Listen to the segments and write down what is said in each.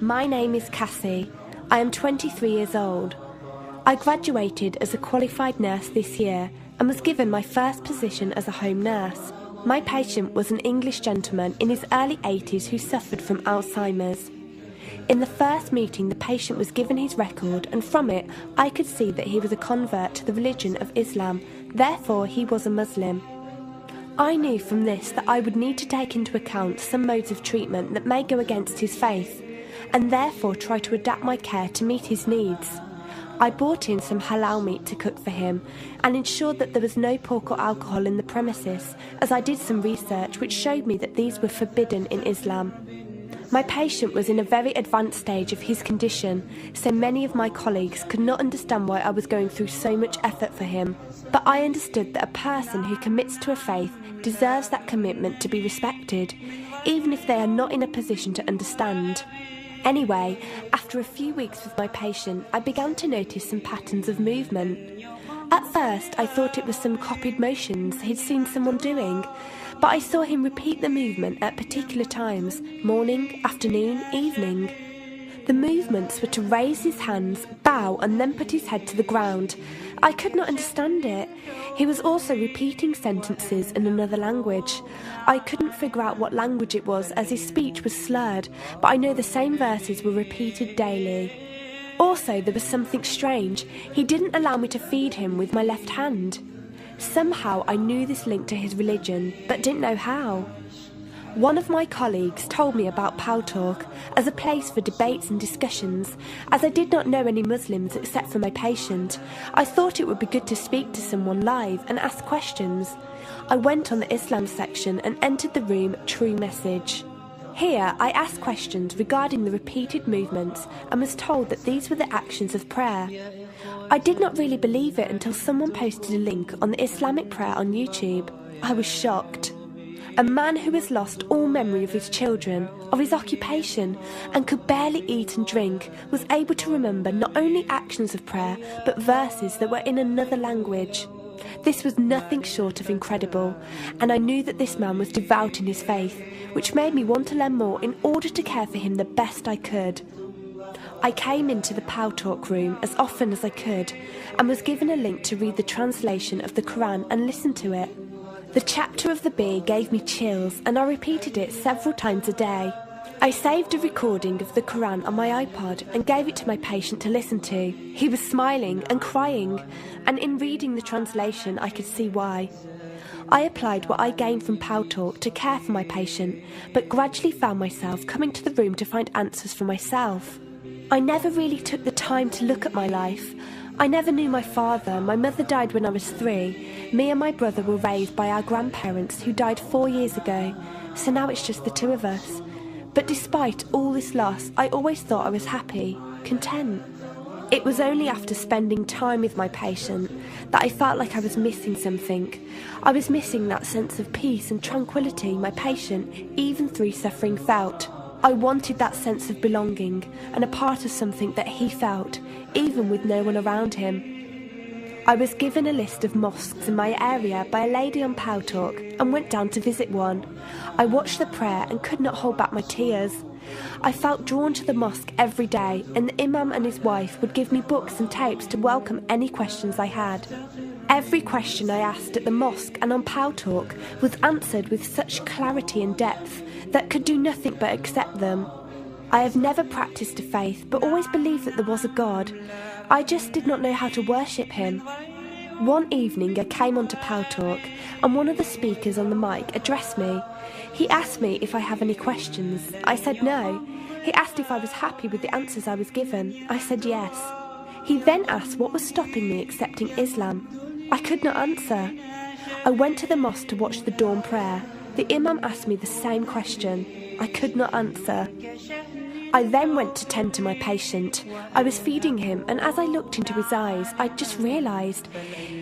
My name is Cassie. I am 23 years old. I graduated as a qualified nurse this year and was given my first position as a home nurse. My patient was an English gentleman in his early 80s who suffered from Alzheimer's. In the first meeting, the patient was given his record, and from it I could see that he was a convert to the religion of Islam, therefore he was a Muslim. I knew from this that I would need to take into account some modes of treatment that may go against his faith, and therefore try to adapt my care to meet his needs. I bought in some halal meat to cook for him and ensured that there was no pork or alcohol in the premises, as I did some research which showed me that these were forbidden in Islam. My patient was in a very advanced stage of his condition, so many of my colleagues could not understand why I was going through so much effort for him. But I understood that a person who commits to a faith deserves that commitment to be respected, even if they are not in a position to understand. Anyway, after a few weeks with my patient, I began to notice some patterns of movement. At first, I thought it was some copied motions he'd seen someone doing, but I saw him repeat the movement at particular times, morning, afternoon, evening. The movements were to raise his hands, bow, and then put his head to the ground. I could not understand it. He was also repeating sentences in another language. I couldn't figure out what language it was as his speech was slurred, but I know the same verses were repeated daily. Also, there was something strange. He didn't allow me to feed him with my left hand. Somehow I knew this link to his religion, but didn't know how. One of my colleagues told me about Pow Talk as a place for debates and discussions. As I did not know any Muslims except for my patient, I thought it would be good to speak to someone live and ask questions. I went on the Islam section and entered the room True Message. Here I asked questions regarding the repeated movements and was told that these were the actions of prayer. I did not really believe it until someone posted a link on the Islamic prayer on YouTube. I was shocked. A man who has lost all memory of his children, of his occupation, and could barely eat and drink, was able to remember not only actions of prayer, but verses that were in another language. This was nothing short of incredible, and I knew that this man was devout in his faith, which made me want to learn more in order to care for him the best I could. I came into the Pow Talk room as often as I could, and was given a link to read the translation of the Quran and listen to it. The chapter of the bee gave me chills, and I repeated it several times a day. I saved a recording of the Quran on my iPod and gave it to my patient to listen to. He was smiling and crying, and in reading the translation I could see why. I applied what I gained from Pow Talk to care for my patient, but gradually found myself coming to the room to find answers for myself. I never really took the time to look at my life. I never knew my father. My mother died when I was 3. Me and my brother were raised by our grandparents who died 4 years ago, so now it's just the two of us. But despite all this loss, I always thought I was happy, content. It was only after spending time with my patient that I felt like I was missing something. I was missing that sense of peace and tranquility my patient, even through suffering, felt. I wanted that sense of belonging and a part of something that he felt, even with no one around him. I was given a list of mosques in my area by a lady on Pow Talk and went down to visit one. I watched the prayer and could not hold back my tears. I felt drawn to the mosque every day, and the imam and his wife would give me books and tapes to welcome any questions I had. Every question I asked at the mosque and on Pow Talk was answered with such clarity and depth that could do nothing but accept them. I have never practiced a faith, but always believed that there was a God. I just did not know how to worship him. One evening I came onto Pow Talk, and one of the speakers on the mic addressed me. He asked me if I have any questions. I said no. He asked if I was happy with the answers I was given. I said yes. He then asked what was stopping me accepting Islam. I could not answer. I went to the mosque to watch the dawn prayer. The imam asked me the same question. I could not answer. I then went to tend to my patient. I was feeding him, and as I looked into his eyes, I just realised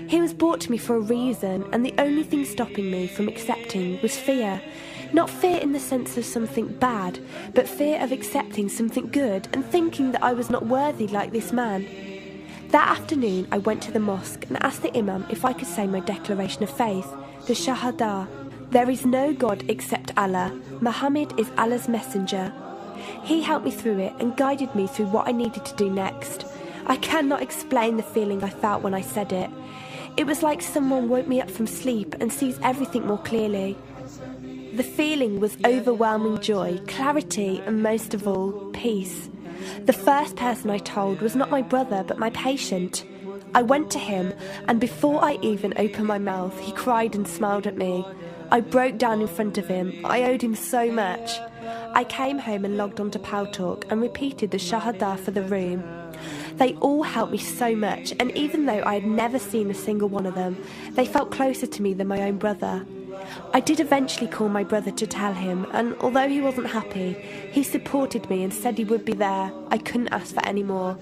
he was brought to me for a reason, and the only thing stopping me from accepting was fear. Not fear in the sense of something bad, but fear of accepting something good and thinking that I was not worthy like this man. That afternoon I went to the mosque and asked the imam if I could say my declaration of faith, the Shahada. There is no God except Allah. Muhammad is Allah's messenger. He helped me through it and guided me through what I needed to do next. I cannot explain the feeling I felt when I said it. It was like someone woke me up from sleep and sees everything more clearly. The feeling was overwhelming joy, clarity, and most of all, peace. The first person I told was not my brother, but my patient. I went to him, and before I even opened my mouth, he cried and smiled at me. I broke down in front of him. I owed him so much. I came home and logged onto Paltalk and repeated the Shahada for the room. They all helped me so much, and even though I had never seen a single one of them, they felt closer to me than my own brother. I did eventually call my brother to tell him, and although he wasn't happy, he supported me and said he would be there. I couldn't ask for any more.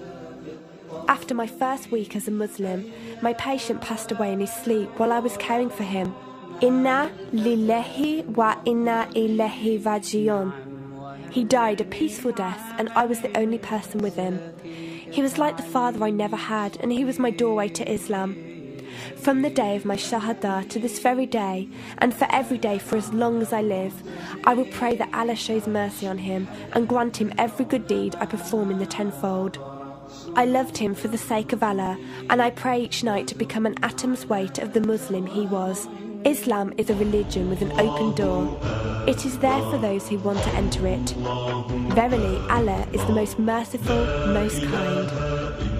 After my first week as a Muslim, my patient passed away in his sleep while I was caring for him. Inna lillahi wa inna ilayhi raji'un. He died a peaceful death, and I was the only person with him. He was like the father I never had, and he was my doorway to Islam. From the day of my Shahada to this very day, and for every day for as long as I live, I will pray that Allah shows mercy on him and grant him every good deed I perform in the tenfold. I loved him for the sake of Allah, and I pray each night to become an atom's weight of the Muslim he was. Islam is a religion with an open door. It is there for those who want to enter it. Verily, Allah is the most merciful, most kind.